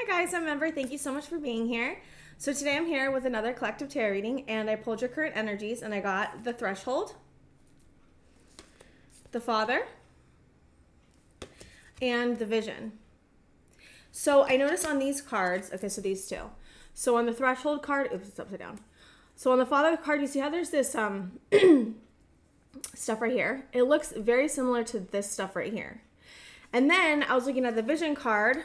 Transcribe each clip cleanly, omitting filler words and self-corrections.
Hi guys, I'm Ember. Thank you so much for being here. So today I'm here with another collective tarot reading, and I pulled your current energies, and I got the Threshold, the Father, and the Vision. So I noticed on these cards, okay, so these two. So on the Threshold card, oops, it's upside down. So on the Father card, you see how there's this stuff right here? It looks very similar to this stuff right here. And then I was looking at the Vision card,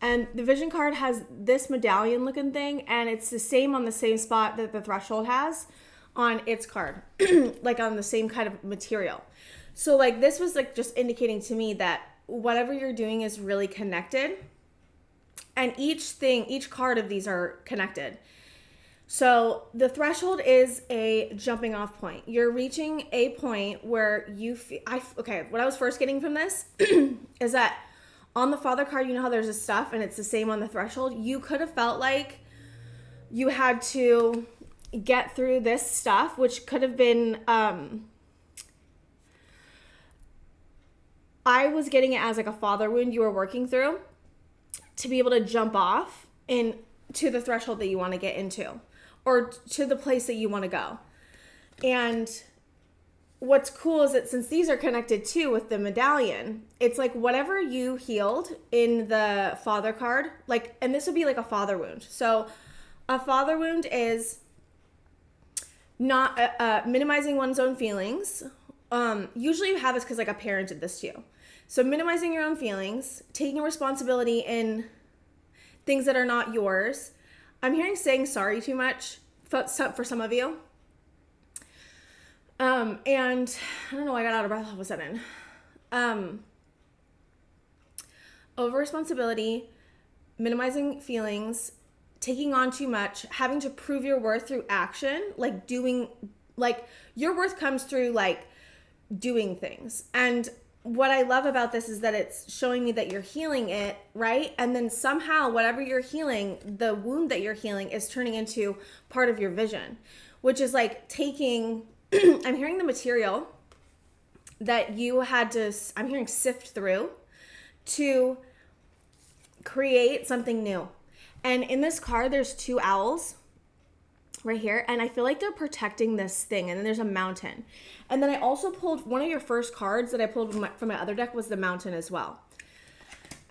and the Vision card has this medallion looking thing, and it's the same on the same spot that the Threshold has on its card, like on the same kind of material. So like this was like just indicating to me that whatever you're doing is really connected, and each card of these are connected. So the Threshold is a jumping off point. You're reaching a point where you feel, what I was first getting from this is that on the Father card, you know how there's this stuff and it's the same on the Threshold? You could have felt like you had to get through this stuff, which could have been, I was getting it as like a father wound you were working through to be able to jump off into the threshold that you want to get into, or to the place that you want to go. And what's cool is that since these are connected too with the medallion, it's like whatever you healed in the Father card, like, and this would be like a father wound. So a father wound is not minimizing one's own feelings. Usually you have this because like a parent did this to you. So minimizing your own feelings, taking responsibility in things that are not yours. I'm hearing saying sorry too much for some of you. And I don't know, I got out of breath all of a sudden. Over responsibility, minimizing feelings, taking on too much, having to prove your worth through action, like doing, like your worth comes through like doing things. And what I love about this is that it's showing me that you're healing it, right? And then somehow whatever you're healing, the wound that you're healing is turning into part of your vision, which is like taking, I'm hearing the material that you had to, I'm hearing sift through to create something new. And in this card, there's two owls right here, and I feel like they're protecting this thing, and then there's a mountain. And then I also pulled one of your first cards that I pulled from my other deck was the mountain as well.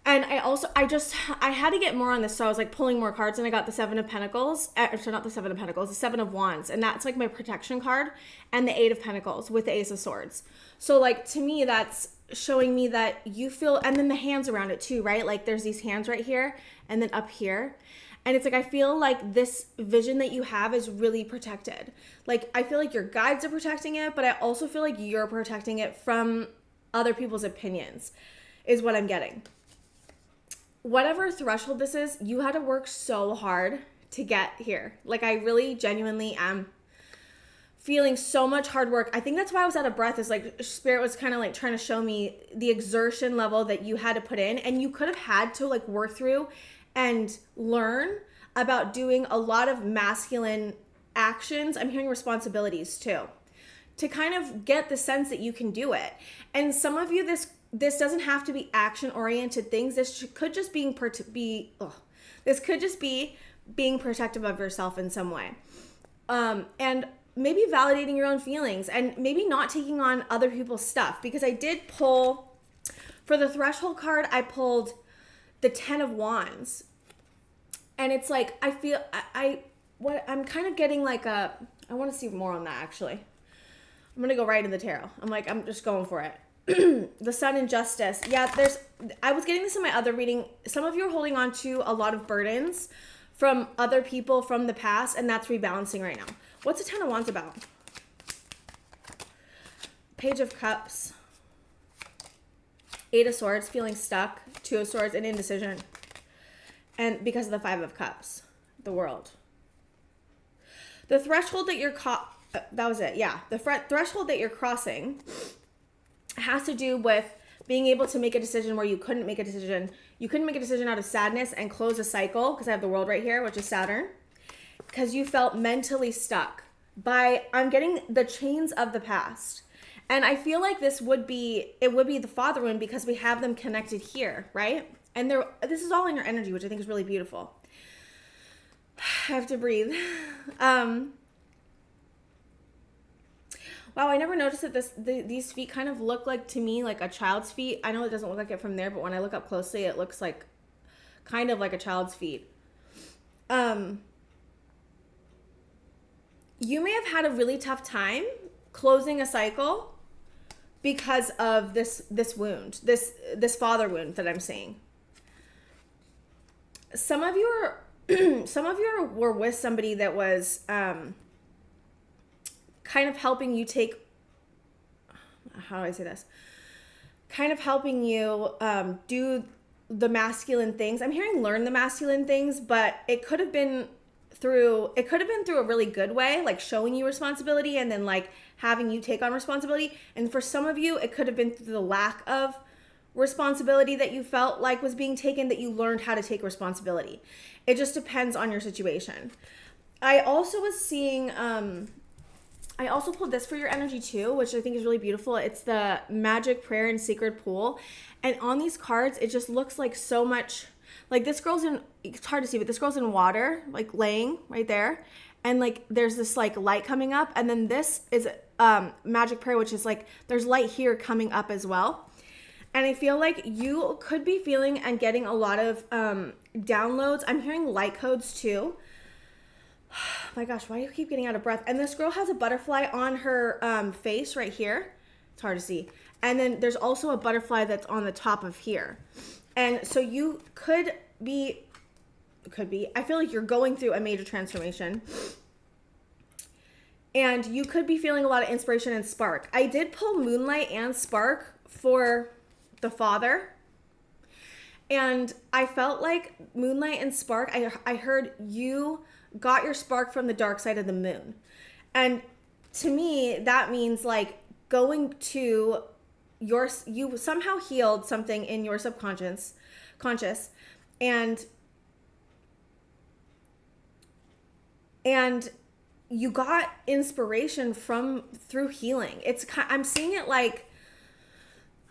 And I had to get more on this, so I was like pulling more cards, and I got the Seven of Pentacles, not the Seven of Pentacles, the Seven of Wands, and that's like my protection card, and the Eight of Pentacles with the Ace of Swords. So like to me, that's showing me that you feel, and then the hands around it too, right? Like there's these hands right here, and then up here. And it's like, I feel like this vision that you have is really protected. Like, I feel like your guides are protecting it, but I also feel like you're protecting it from other people's opinions, is what I'm getting. Whatever threshold this is, you had to work so hard to get here. Like, I really genuinely am feeling so much hard work. I think that's why I was out of breath, is like Spirit was kind of like trying to show me the exertion level that you had to put in, and you could have had to like work through and learn about doing a lot of masculine actions. I'm hearing responsibilities too, to kind of get the sense that you can do it. And some of you, this doesn't have to be action oriented things. This could just being protective of yourself in some way. And maybe validating your own feelings, and maybe not taking on other people's stuff, because I did pull for the Threshold card, I pulled the Ten of Wands. And it's like, I feel, I'm kind of getting like I want to see more on that actually. I'm going to go right in the tarot. I'm just going for it. The Sun and Justice. Yeah, I was getting this in my other reading. Some of you are holding on to a lot of burdens from other people from the past, and that's rebalancing right now. What's the Ten of Wands about? Page of Cups. Eight of Swords, feeling stuck. Two of Swords, and indecision. And because of the Five of Cups, the World. The threshold that you're that was it, yeah. The threshold that you're crossing has to do with being able to make a decision where you couldn't make a decision. You couldn't make a decision out of sadness and close a cycle, because I have the World right here, which is Saturn, because you felt mentally stuck by, I'm getting the chains of the past. And I feel like it would be the father wound, because we have them connected here, right? And this is all in your energy, which I think is really beautiful. I have to breathe. Wow, I never noticed that these feet kind of look like, to me, like a child's feet. I know it doesn't look like it from there, but when I look up closely, it looks like kind of like a child's feet. You may have had a really tough time closing a cycle because of this wound, this father wound that I'm seeing. Some of you were with somebody that was kind of helping you take, how do I say this? Kind of helping you do the masculine things. I'm hearing learn the masculine things, but it could have been through a really good way, like showing you responsibility and then like having you take on responsibility. And for some of you, it could have been through the lack of responsibility that you felt like was being taken, that you learned how to take responsibility. It just depends on your situation. I also was seeing, I also pulled this for your energy too, which I think is really beautiful. It's the Magic Prayer and Sacred Pool. And on these cards, it just looks like so much, like this girl's in, it's hard to see, but this girl's in water, like laying right there. And like, there's this like light coming up. And then this is Magic Prayer, which is like, there's light here coming up as well. And I feel like you could be feeling and getting a lot of downloads. I'm hearing light codes too. Oh my gosh, why do you keep getting out of breath? And this girl has a butterfly on her face right here. It's hard to see. And then there's also a butterfly that's on the top of here. And so you could be, I feel like you're going through a major transformation. And you could be feeling a lot of inspiration and spark. I did pull Moonlight and Spark for the father. And I felt like Moonlight and Spark, I heard you got your spark from the dark side of the moon. And to me, that means like going to you somehow healed something in your subconscious, and you got inspiration through healing. I'm seeing it like,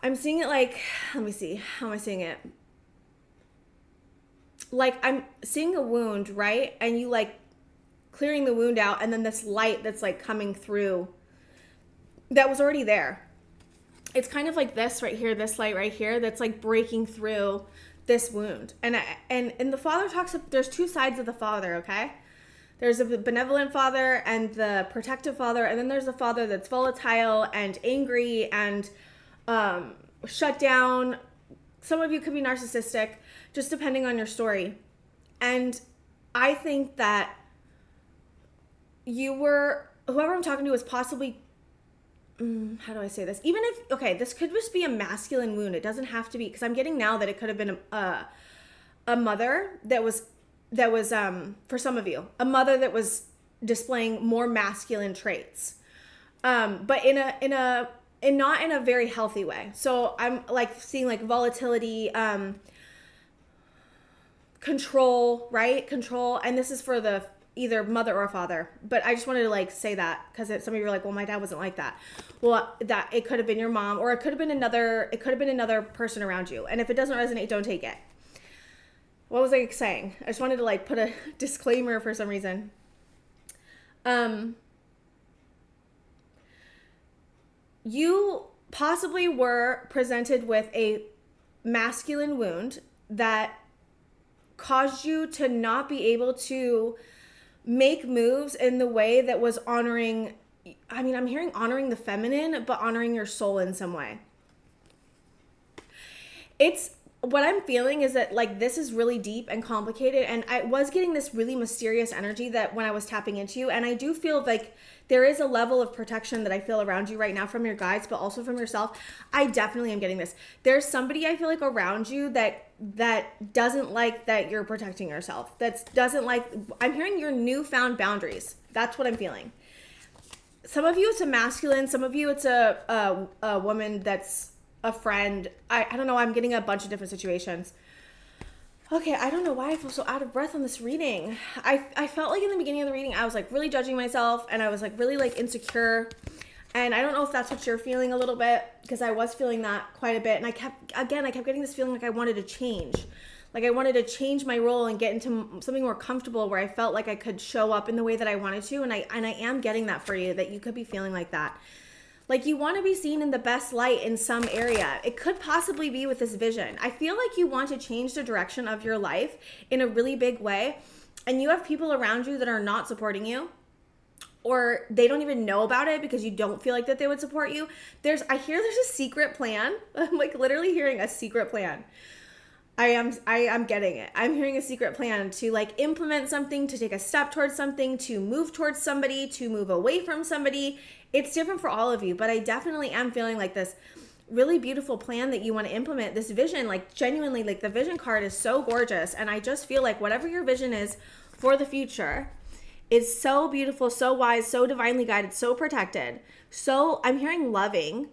let me see, how am I seeing it? Like I'm seeing a wound, right? And you like clearing the wound out, and then this light that's like coming through that was already there. It's kind of like this right here, this light right here that's like breaking through this wound. And the father talks, there's two sides of the father, okay? There's a benevolent father and the protective father, and then there's a father that's volatile and angry and shut down. Some of you could be narcissistic, just depending on your story. And I think that whoever I'm talking to was possibly, how do I say this? Even if, okay, this could just be a masculine wound. It doesn't have to be, because I'm getting now that it could have been a mother that was for some of you, a mother that was displaying more masculine traits, but not in a very healthy way. So I'm like seeing like volatility, control, right? Control. And this is for the either mother or father. But I just wanted to like say that because some of you are like, well, my dad wasn't like that. Well, that it could have been your mom, or it could have been another person around you. And if it doesn't resonate, don't take it. What was I saying? I just wanted to like put a disclaimer for some reason. You possibly were presented with a masculine wound that caused you to not be able to make moves in the way that was honoring, I mean, I'm hearing honoring the feminine, but honoring your soul in some way. What I'm feeling is that like this is really deep and complicated, and I was getting this really mysterious energy that when I was tapping into you, and I do feel like there is a level of protection that I feel around you right now from your guides, but also from yourself. I definitely am getting this. There's somebody I feel like around you that doesn't like that you're protecting yourself. I'm hearing your newfound boundaries. That's what I'm feeling. Some of you it's a masculine, some of you it's a woman that's a friend. I don't know. I'm getting a bunch of different situations. Okay, I don't know why I feel so out of breath on this reading. I felt like in the beginning of the reading, I was like really judging myself, and I was like really like insecure. And I don't know if that's what you're feeling a little bit, because I was feeling that quite a bit. And I kept getting this feeling like I wanted to change. Like I wanted to change my role and get into something more comfortable where I felt like I could show up in the way that I wanted to. And I am getting that for you, that you could be feeling like that. Like you want to be seen in the best light in some area. It could possibly be with this vision. I feel like you want to change the direction of your life in a really big way. And you have people around you that are not supporting you, or they don't even know about it because you don't feel like that they would support you. I hear there's a secret plan. I'm like literally hearing a secret plan. I am getting it. I'm hearing a secret plan to like implement something, to take a step towards something, to move towards somebody, to move away from somebody. It's different for all of you, but I definitely am feeling like this really beautiful plan that you want to implement, this vision. Like genuinely, like the vision card is so gorgeous. And I just feel like whatever your vision is for the future is so beautiful, so wise, so divinely guided, so protected. So I'm hearing loving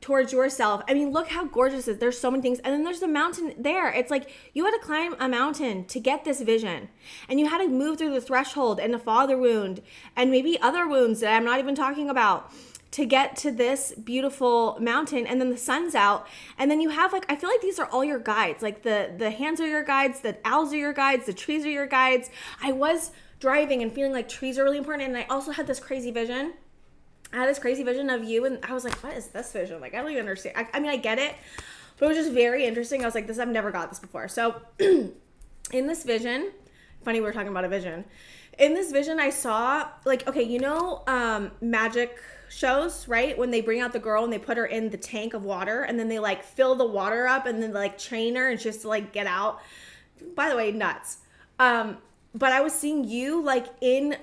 towards yourself. I mean, look how gorgeous it is. There's so many things. And then there's the mountain there. It's like you had to climb a mountain to get this vision. And you had to move through the threshold and the father wound and maybe other wounds that I'm not even talking about to get to this beautiful mountain. And then the sun's out. And then you have like, I feel like these are all your guides. Like the hands are your guides, the owls are your guides, the trees are your guides. I was driving and feeling like trees are really important. And I also had this crazy vision. I had this crazy vision of you, and I was like, what is this vision? Like, I don't even understand. I mean, I get it, but it was just very interesting. I was like, I've never got this before. So in this vision, funny, we were talking about a vision. In this vision, I saw like, okay, you know, magic shows, right? When they bring out the girl and they put her in the tank of water and then they like fill the water up and then like chain her and she has to like get out. By the way, nuts. But I was seeing you like in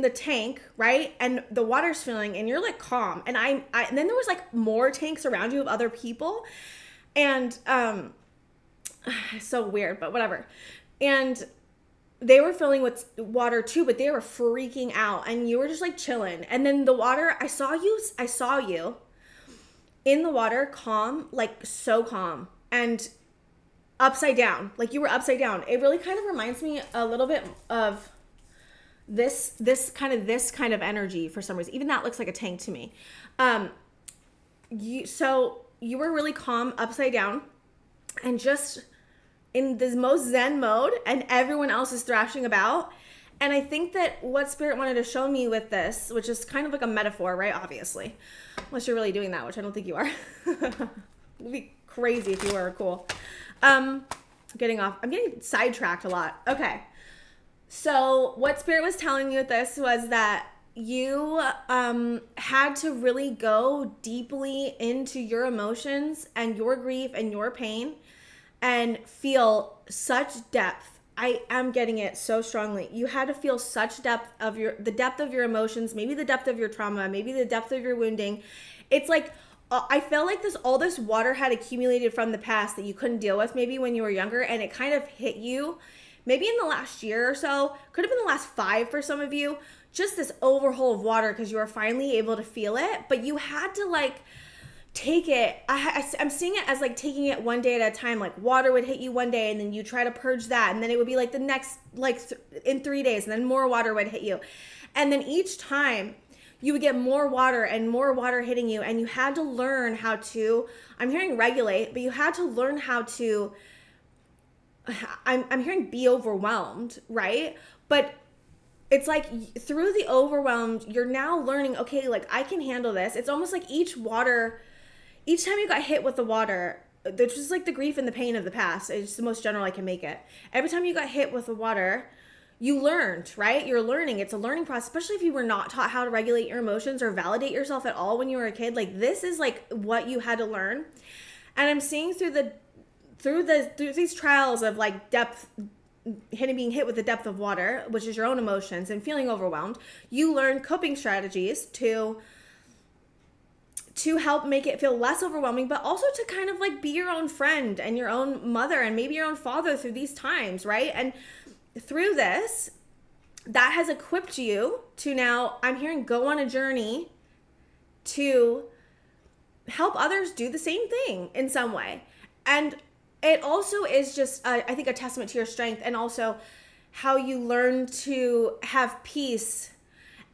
the tank, right? And the water's filling and you're like calm. And and then there was like more tanks around you of other people. And it's so weird, but whatever. And they were filling with water too, but they were freaking out and you were just like chilling. And then the water, I saw you in the water, calm, like so calm and upside down. Like you were upside down. It really kind of reminds me a little bit of this kind of energy for some reason. Even that looks like a tank to me. So you were really calm, upside down, and just in this most zen mode, and everyone else is thrashing about. And I think that what Spirit wanted to show me with this, which is kind of like a metaphor, right? Obviously, unless you're really doing that, which I don't think you are. It would be crazy if you were. Cool. I'm getting sidetracked a lot. Okay. So what Spirit was telling me with this was that you had to really go deeply into your emotions and your grief and your pain and feel such depth. I am getting it so strongly. You had to feel such depth of the depth of your emotions, maybe the depth of your trauma, maybe the depth of your wounding. It's like, I felt like all this water had accumulated from the past that you couldn't deal with maybe when you were younger, and it kind of hit you maybe in the last year or so, could have been the last 5 for some of you, just this overhaul of water because you were finally able to feel it, but you had to like take it. I'm seeing it as like taking it one day at a time. Like water would hit you one day and then you try to purge that, and then it would be like the next, like in 3 days, and then more water would hit you. And then each time you would get more water and more water hitting you, and you had to learn how to, I'm hearing regulate, but you had to learn how to, I'm hearing be overwhelmed, right? But it's like through the overwhelmed, you're now learning, okay, like I can handle this. It's almost like each time you got hit with the water, which is like the grief and the pain of the past. It's the most general I can make it. Every time you got hit with the water, you learned, right? You're learning. It's a learning process, especially if you were not taught how to regulate your emotions or validate yourself at all when you were a kid. Like this is like what you had to learn. And I'm seeing through these trials of like depth, being hit with the depth of water, which is your own emotions and feeling overwhelmed, you learn coping strategies to help make it feel less overwhelming, but also to kind of like be your own friend and your own mother and maybe your own father through these times, right? And through this, that has equipped you to now, I'm hearing, go on a journey to help others do the same thing in some way. And it also is just, I think, a testament to your strength, and also how you learn to have peace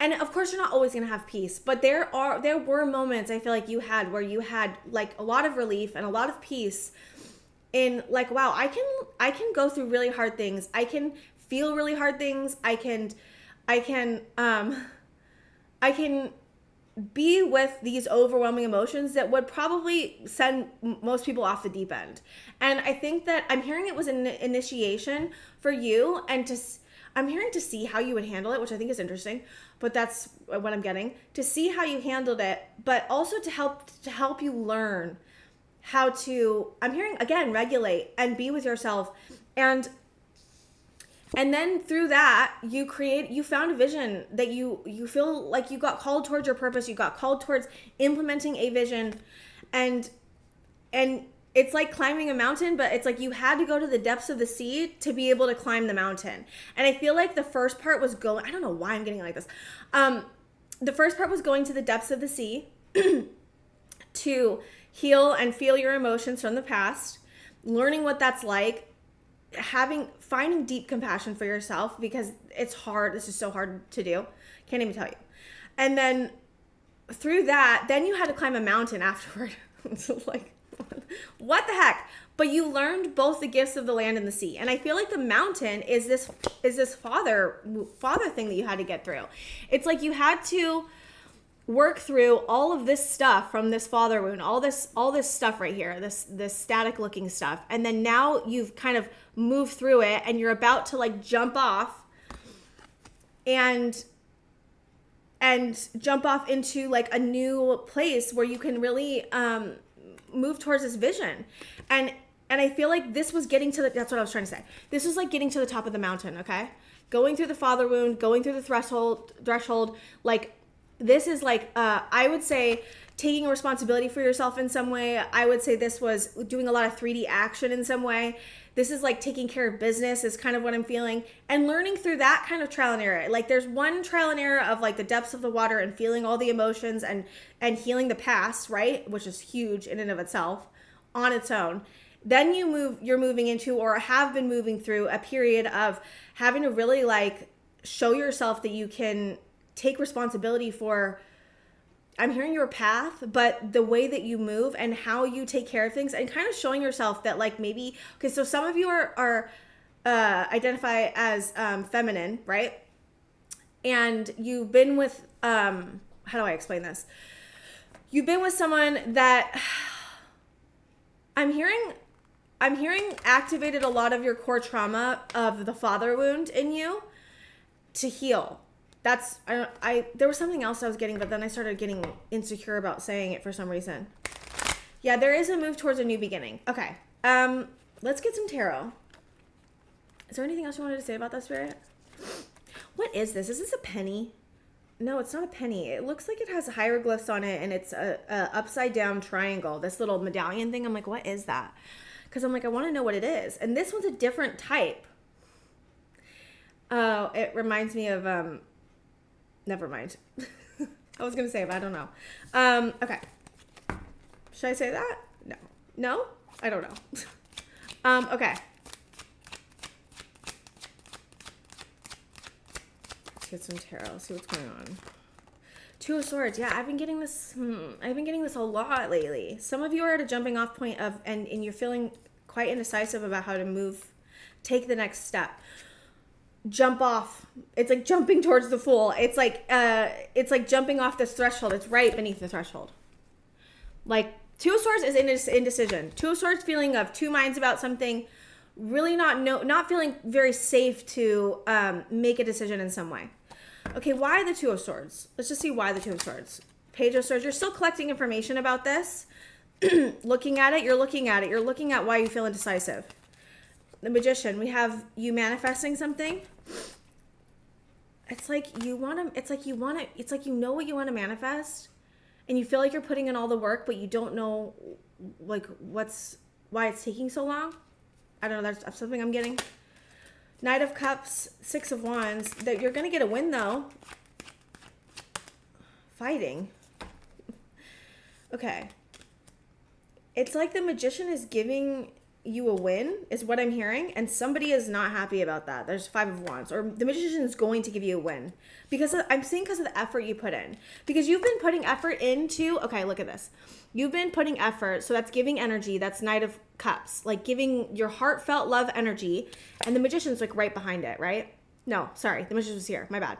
And of course you're not always going to have peace, but there were moments I feel like you had where you had like a lot of relief and a lot of peace in like, wow, I can go through really hard things. I can feel really hard things. I can be with these overwhelming emotions that would probably send most people off the deep end. And I think that I'm hearing it was an initiation for you, and I'm hearing to see how you would handle it, which I think is interesting, but that's what I'm getting, to see how you handled it, but also to help you learn how to, I'm hearing again, regulate and be with yourself. And then through that, you found a vision that you feel like you got called towards your purpose. You got called towards implementing a vision, and it's like climbing a mountain, but it's like you had to go to the depths of the sea to be able to climb the mountain. And I feel like the first part was I don't know why I'm getting like this. The first part was going to the depths of the sea to heal and feel your emotions from the past, learning what that's like, finding deep compassion for yourself, because it's hard. This is so hard to do. Can't even tell you. And then through that, then you had to climb a mountain afterward. So like, what the heck? But you learned both the gifts of the land and the sea. And I feel like the mountain is this father thing that you had to get through. It's like you had to work through all of this stuff from this father wound, all this stuff right here, this static looking stuff. And then now you've kind of moved through it, and you're about to like jump off and jump off into like a new place where you can really move towards this vision. And I feel like this was getting to that's what I was trying to say. This was like getting to the top of the mountain, okay? Going through the father wound, going through the threshold, like this is like, I would say taking responsibility for yourself in some way. I would say this was doing a lot of 3D action in some way. This is like taking care of business is kind of what I'm feeling, and learning through that kind of trial and error. Like there's one trial and error of like the depths of the water and feeling all the emotions and healing the past, right? Which is huge in and of itself on its own. Then you're moving into, or have been moving through, a period of having to really like show yourself that you can take responsibility for, I'm hearing your path, but the way that you move and how you take care of things, and kind of showing yourself that like maybe, okay, so some of you are identify as feminine, right? And you've been with, how do I explain this? You've been with someone that I'm hearing activated a lot of your core trauma of the father wound in you to heal. That's, there was something else I was getting, but then I started getting insecure about saying it for some reason. Yeah, there is a move towards a new beginning. Okay. Let's get some tarot. Is there anything else you wanted to say about that, Spirit? What is this? Is this a penny? No, it's not a penny. It looks like it has hieroglyphs on it, and it's a upside down triangle, this little medallion thing. I'm like, what is that? Because I'm like, I want to know what it is. And this one's a different type. Oh, it reminds me of, never mind. I was going to say, but I don't know. Okay. Should I say that? No. No? I don't know. Okay. Let's get some tarot. See what's going on. Two of Swords. Yeah, I've been getting this. I've been getting this a lot lately. Some of you are at a jumping off point of, and you're feeling quite indecisive about how to move, take the next step. Jump off. It's like jumping towards the Fool. It's like jumping off this threshold. It's right beneath the threshold. Like Two of Swords is indecision. Two of Swords, feeling of two minds about something, really not feeling very safe to make a decision in some way. Okay, why the Two of Swords? Let's just see why the Two of Swords. Page of Swords. You're still collecting information about this. Looking at it. You're looking at why you feel indecisive. The Magician. We have you manifesting something. It's like you know what you want to manifest, and you feel like you're putting in all the work, but you don't know like why it's taking so long. I don't know, that's something I'm getting. Knight of Cups, Six of Wands. That you're going to get a win though. Fighting. Okay. It's like the Magician is giving you a win is what I'm hearing, and somebody is not happy about that. There's 5 of Wands, or the Magician is going to give you a win because I'm seeing because of the effort you put in, because you've been putting effort into, okay, look at this. You've been putting effort, so that's giving energy. That's Knight of Cups, like giving your heartfelt love energy, and the Magician's like right behind it, right? No, sorry, the Magician's here, my bad.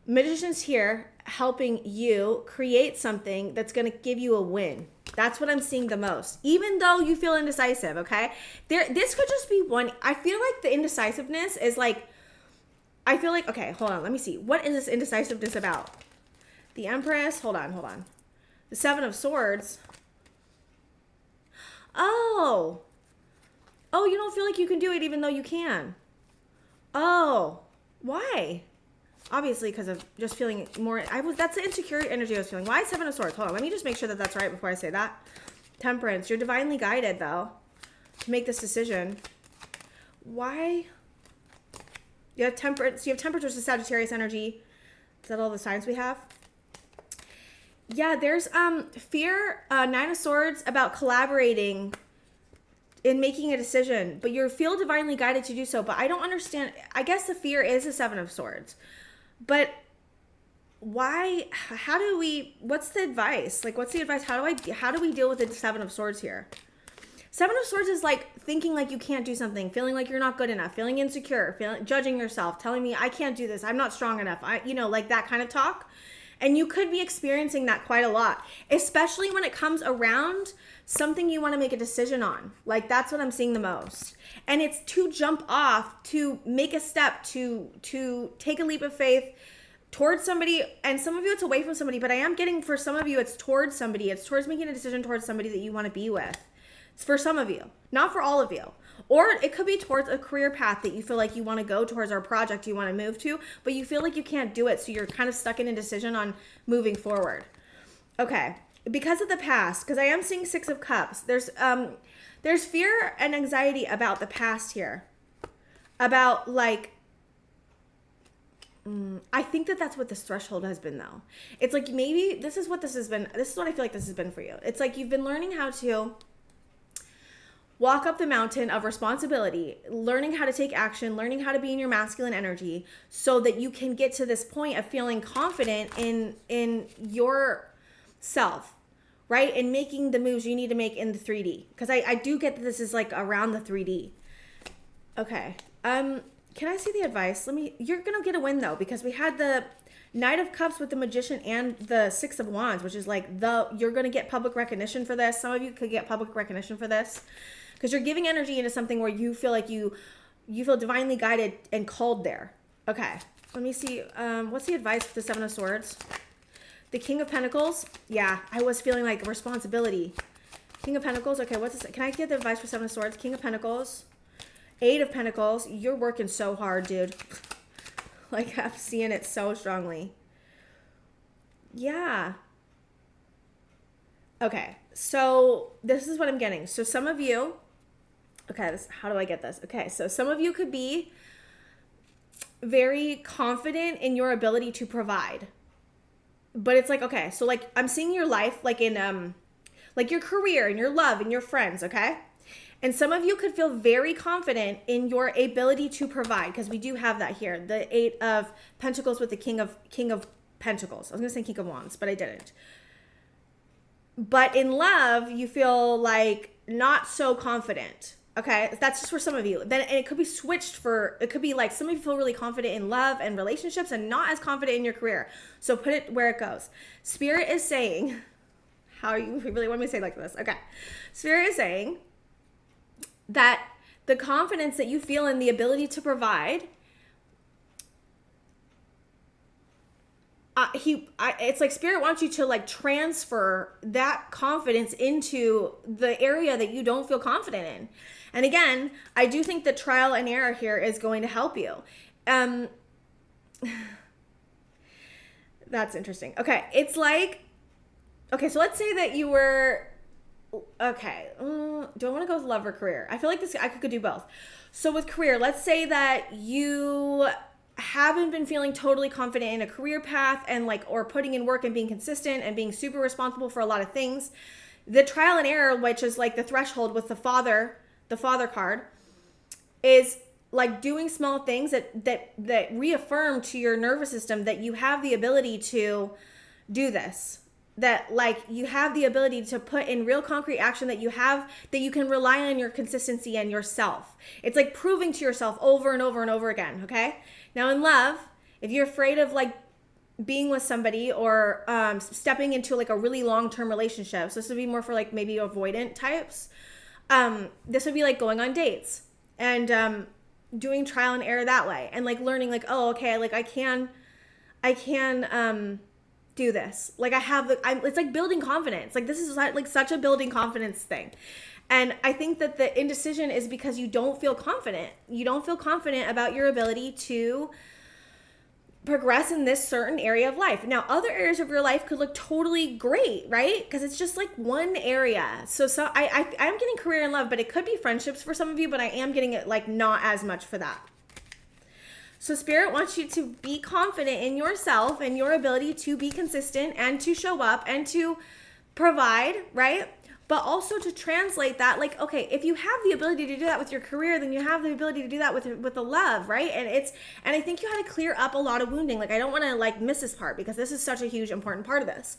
Magician's here helping you create something that's going to give you a win. That's what I'm seeing the most, even though you feel indecisive, okay? This could just be one. I feel like the indecisiveness is like, I feel like, okay, hold on. Let me see. What is this indecisiveness about? The Empress. Hold on. The 7 of Swords. Oh, you don't feel like you can do it even though you can. Oh, why? Obviously, because of just feeling more. That's the insecure energy I was feeling. Why 7 of Swords? Hold on. Let me just make sure that that's right before I say that. Temperance. You're divinely guided, though, to make this decision. Why? You have Temperance. You have Temperance versus Sagittarius energy. Is that all the signs we have? Yeah, there's fear. 9 of Swords about collaborating in making a decision, but you feel divinely guided to do so. But I don't understand. I guess the fear is a 7 of Swords. But why, what's the advice? Like, what's the advice? How do we deal with the 7 of Swords here? 7 of Swords is like thinking like you can't do something, feeling like you're not good enough, feeling insecure, judging yourself, telling me I can't do this, I'm not strong enough. Like that kind of talk. And you could be experiencing that quite a lot, especially when it comes around something you want to make a decision on. Like, that's what I'm seeing the most. And it's to jump off, to make a step, to take a leap of faith towards somebody. And some of you, it's away from somebody, but I am getting, for some of you, it's towards somebody. It's towards making a decision towards somebody that you want to be with. It's for some of you, not for all of you. Or it could be towards a career path that you feel like you want to go towards, or a project you want to move to, but you feel like you can't do it. So you're kind of stuck in a decision on moving forward. Okay. Because of the past, because I am seeing 6 of Cups, there's fear and anxiety about the past here. About like, I think that's what this threshold has been, though. It's like, maybe this is what this has been. This is what I feel like this has been for you. It's like you've been learning how to walk up the mountain of responsibility, learning how to take action, learning how to be in your masculine energy, so that you can get to this point of feeling confident in yourself, right? And making the moves you need to make in the 3D. Because I do get that this is like around the 3D. Okay. Can I see the advice? You're going to get a win, though, because we had the Knight of Cups with the Magician and the 6 of Wands, which is like you're going to get public recognition for this. Some of you could get public recognition for this because you're giving energy into something where you feel like you feel divinely guided and called there. Okay. Let me see. What's the advice for the 7 of Swords? The King of Pentacles. Yeah, I was feeling like responsibility. King of Pentacles. Okay, what's this? Can I get the advice for 7 of Swords? King of Pentacles. 8 of Pentacles. You're working so hard, dude. Like, I'm seeing it so strongly. Yeah. Okay, so this is what I'm getting. So some of you, okay, how do I get this? Okay, so some of you could be very confident in your ability to provide. But it's like, okay, so like I'm seeing your life like in like your career and your love and your friends, okay? And some of you could feel very confident in your ability to provide, because we do have that here. The 8 of Pentacles with the King of Pentacles. I was going to say King of Wands, but I didn't. But in love, you feel like not so confident. Okay, that's just for some of you. Then it could be switched it could be like some of you feel really confident in love and relationships and not as confident in your career. So put it where it goes. Spirit is saying, you really want me to say it like this? Okay. Spirit is saying that the confidence that you feel in the ability to provide, it's like Spirit wants you to like transfer that confidence into the area that you don't feel confident in. And again, I do think that trial and error here is going to help you. That's interesting. Okay, it's like, okay, so let's say that you were, okay, do I want to go with love or career? I feel like I could do both. So with career, let's say that you haven't been feeling totally confident in a career path and like, or putting in work and being consistent and being super responsible for a lot of things. The trial and error, which is like the threshold with the father, the Father card, is like doing small things that reaffirm to your nervous system that you have the ability to do this. That like you have the ability to put in real concrete action, that you can rely on your consistency and yourself. It's like proving to yourself over and over and over again, okay? Now in love, if you're afraid of like being with somebody or stepping into like a really long-term relationship, so this would be more for like maybe avoidant types, this would be like going on dates and doing trial and error that way, and like learning like, oh, okay, like I can do this. Like it's like building confidence. Like this is like such a building confidence thing. And I think that the indecision is because you don't feel confident. You don't feel confident about your ability to progress in this certain area of life. Now, other areas of your life could look totally great, right? Because it's just like one area. So I'm getting career and love, but it could be friendships for some of you, but I am getting it like not as much for that. So Spirit wants you to be confident in yourself and your ability to be consistent and to show up and to provide, right? But also to translate that, like, okay, if you have the ability to do that with your career, then you have the ability to do that with the love, right? And I think you had to clear up a lot of wounding. Like, I don't want to like miss this part because this is such a huge important part of this.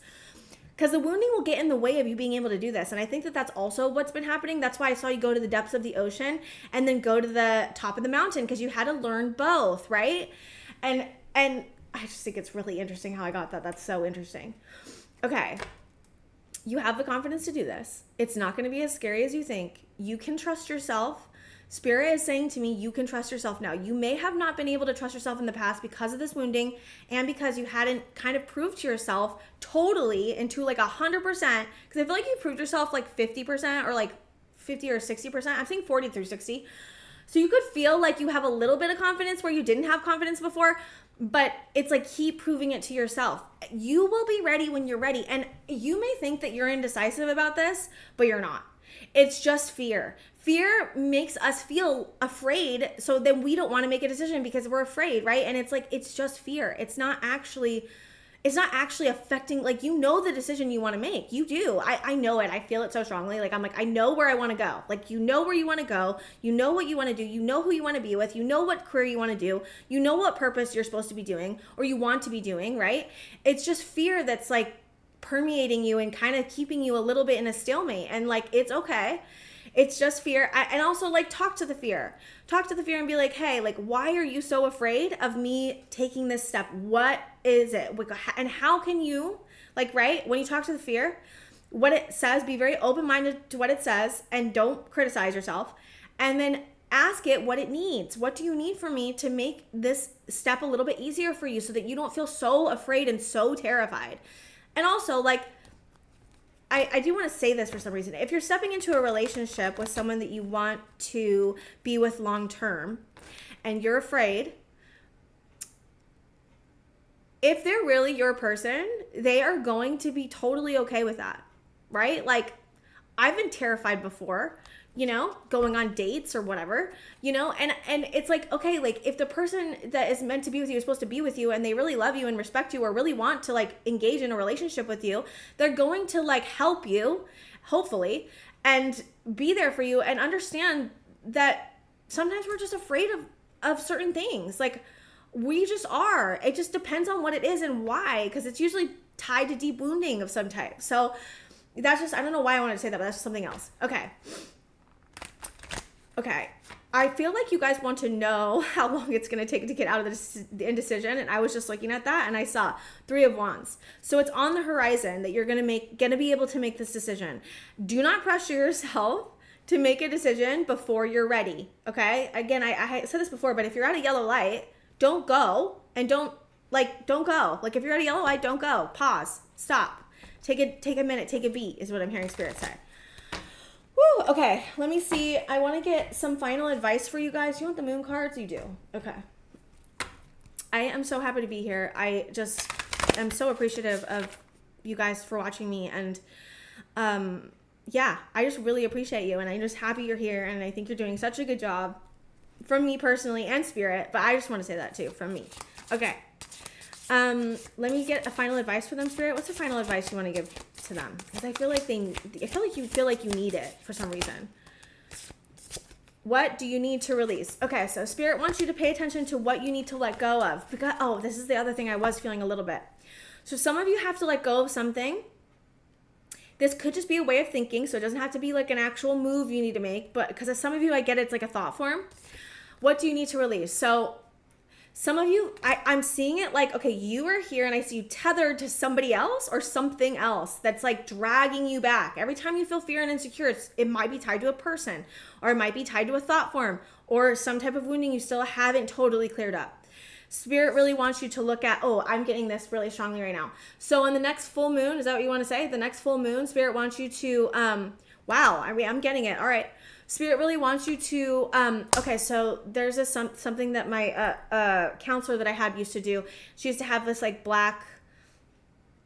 Because the wounding will get in the way of you being able to do this. And I think that that's also what's been happening. That's why I saw you go to the depths of the ocean and then go to the top of the mountain, because you had to learn both, right? And I just think it's really interesting how I got that. That's so interesting. Okay. You have the confidence to do this. It's not going to be as scary as you think. You can trust yourself. Spirit is saying to me, you can trust yourself now. You may have not been able to trust yourself in the past because of this wounding and because you hadn't kind of proved to yourself totally into like 100%. Because I feel like you proved yourself like 50% or like 50 or 60%. I'm saying 40 through 60. So you could feel like you have a little bit of confidence where you didn't have confidence before, but it's like keep proving it to yourself. You will be ready when you're ready. And you may think that you're indecisive about this, but you're not. It's just fear. Fear makes us feel afraid, so then we don't want to make a decision because we're afraid, right? And it's like, it's just fear. It's not actually affecting, like, you know the decision you want to make. You do. I know it. I feel it so strongly. Like, I'm like, I know where I want to go. Like, you know where you want to go. You know what you want to do. You know who you want to be with. You know what career you want to do. You know what purpose you're supposed to be doing or you want to be doing, right? It's just fear that's like permeating you and kind of keeping you a little bit in a stalemate. And like, it's okay. It's just fear. And also like talk to the fear and be like, hey, like, why are you so afraid of me taking this step? What is it? And how can you, like, right? When you talk to the fear, what it says, be very open-minded to what it says and don't criticize yourself. And then ask it what it needs. What do you need from me to make this step a little bit easier for you so that you don't feel so afraid and so terrified? And also, like, I do want to say this for some reason. If you're stepping into a relationship with someone that you want to be with long term and you're afraid, if they're really your person, they are going to be totally okay with that, right? Like, I've been terrified before, you know, going on dates or whatever, you know, and it's like, okay, like if the person that is meant to be with you is supposed to be with you and they really love you and respect you or really want to like engage in a relationship with you, they're going to like help you, hopefully, and be there for you and understand that sometimes we're just afraid of certain things. Like, we just are. It just depends on what it is and why, because it's usually tied to deep wounding of some type. So that's just, I don't know why I wanted to say that, but that's just something else. Okay. I feel like you guys want to know how long it's going to take to get out of the indecision. And I was just looking at that and I saw 3 of Wands. So it's on the horizon that you're going to be able to make this decision. Do not pressure yourself to make a decision before you're ready. Okay. Again, I said this before, but if you're at a yellow light, don't go and don't go. Like, if you're at a yellow light, don't go. Pause. Stop. Take a minute. Take a beat is what I'm hearing Spirit say. Woo, okay, let me see. I want to get some final advice for you guys. You want the moon cards? You do. Okay. I am so happy to be here. I just am so appreciative of you guys for watching me. And yeah, I just really appreciate you. And I'm just happy you're here. And I think you're doing such a good job from me personally and Spirit. But I just want to say that too, from me. Okay. Let me get a final advice for them, Spirit. What's the final advice you want to give to them? Because I feel like you feel like you need it for some reason. What do you need to release? Okay, so Spirit wants you to pay attention to what you need to let go of. Because, oh, this is the other thing I was feeling a little bit. So some of you have to let go of something. This could just be a way of thinking, so it doesn't have to be like an actual move you need to make. But because some of you, I get it's like a thought form. What do you need to release? So some of you, I'm seeing it like, okay, you are here and I see you tethered to somebody else or something else that's like dragging you back. Every time you feel fear and insecure, it might be tied to a person, or it might be tied to a thought form, or some type of wounding you still haven't totally cleared up. Spirit really wants you to look at, oh, I'm getting this really strongly right now. So on the next full moon, is that what you want to say? The next full moon, Spirit wants you to, wow, I'm getting it. All right. Spirit really wants you to, okay, so there's something that my counselor that I had used to do. She used to have this like black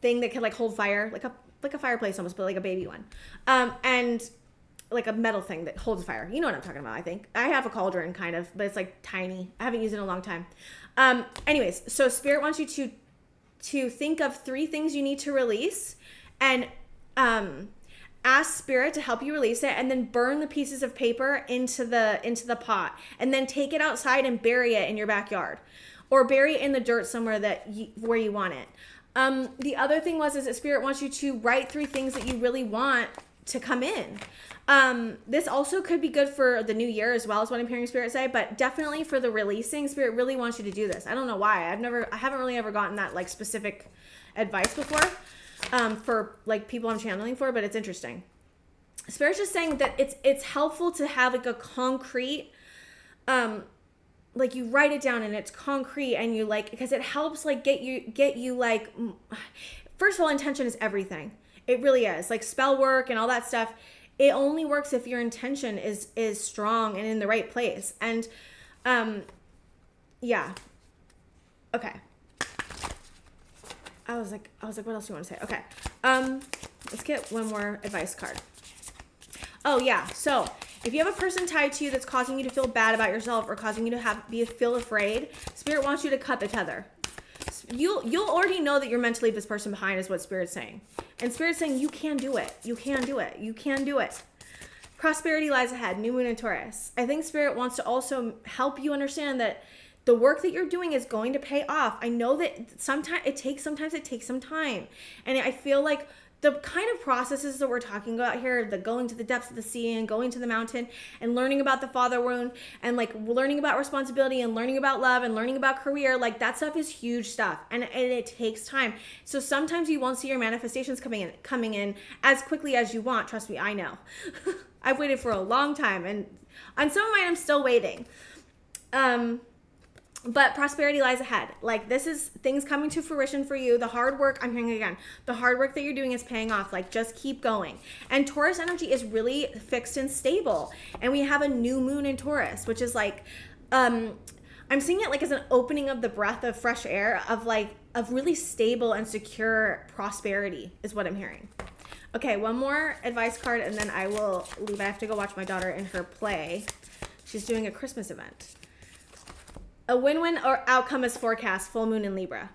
thing that could like hold fire, like a fireplace almost, but like a baby one. And like a metal thing that holds fire. You know what I'm talking about, I think. I have a cauldron kind of, but it's like tiny. I haven't used it in a long time. Anyways, so Spirit wants you to think of 3 things you need to release, and ask Spirit to help you release it, and then burn the pieces of paper into the pot, and then take it outside and bury it in your backyard, or bury it in the dirt somewhere where you want it. The other thing is that Spirit wants you to write 3 things that you really want to come in. This also could be good for the new year as well, as what I'm hearing Spirit say, but definitely for the releasing, Spirit really wants you to do this. I don't know why. I haven't really ever gotten that like specific advice before, for like people I'm channeling for, but it's interesting. Spirit's just saying that it's helpful to have like a concrete, like you write it down and it's concrete, and you like, because it helps like get you like, first of all, intention is everything. It really is. Like spell work and all that stuff, it only works if your intention is strong and in the right place. And yeah. Okay. I was like, what else do you want to say? Okay. Let's get one more advice card. Oh yeah. So if you have a person tied to you that's causing you to feel bad about yourself, or causing you to feel afraid, Spirit wants you to cut the tether. You'll already know that you're meant to leave this person behind, is what Spirit's saying. And Spirit's saying you can do it. You can do it. You can do it. Prosperity lies ahead. New moon in Taurus. I think Spirit wants to also help you understand that the work that you're doing is going to pay off. I know that sometimes it takes some time. And I feel like the kind of processes that we're talking about here, the going to the depths of the sea and going to the mountain and learning about the father wound and like learning about responsibility and learning about love and learning about career, like that stuff is huge stuff, and it takes time. So sometimes you won't see your manifestations coming in as quickly as you want. Trust me, I know. I've waited for a long time, and on some of mine I'm still waiting. But prosperity lies ahead. Like this is things coming to fruition for you. The hard work, I'm hearing again, the hard work that you're doing is paying off. Like just keep going. And Taurus energy is really fixed and stable. And we have a new moon in Taurus, which is like, I'm seeing it like as an opening of the breath of fresh air of really stable and secure prosperity is what I'm hearing. Okay, one more advice card and then I will leave. I have to go watch my daughter in her play. She's doing a Christmas event. A win-win or outcome is forecast, full moon in Libra.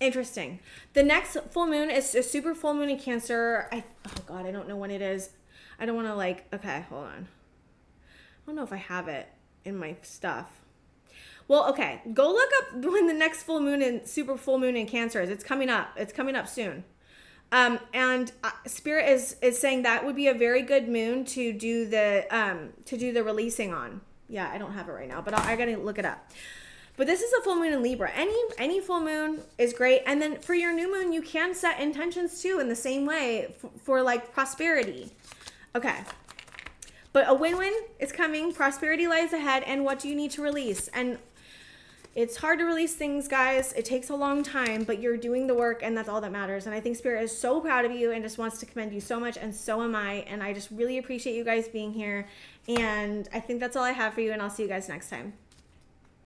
Interesting. The next full moon is a super full moon in Cancer. Oh God, I don't know when it is. I don't want to okay, hold on. I don't know if I have it in my stuff. Well, okay, go look up when the next full moon and super full moon in Cancer is. It's coming up. It's coming up soon. And Spirit is saying that would be a very good moon to do the releasing on. Yeah, I don't have it right now, but I gotta look it up. But this is a full moon in Libra. Any full moon is great. And then for your new moon, you can set intentions too in the same way for like prosperity. Okay. But a win-win is coming. Prosperity lies ahead. And what do you need to release? And it's hard to release things, guys. It takes a long time, but you're doing the work and that's all that matters. And I think Spirit is so proud of you and just wants to commend you so much. And so am I. And I just really appreciate you guys being here. And I think that's all I have for you. And I'll see you guys next time.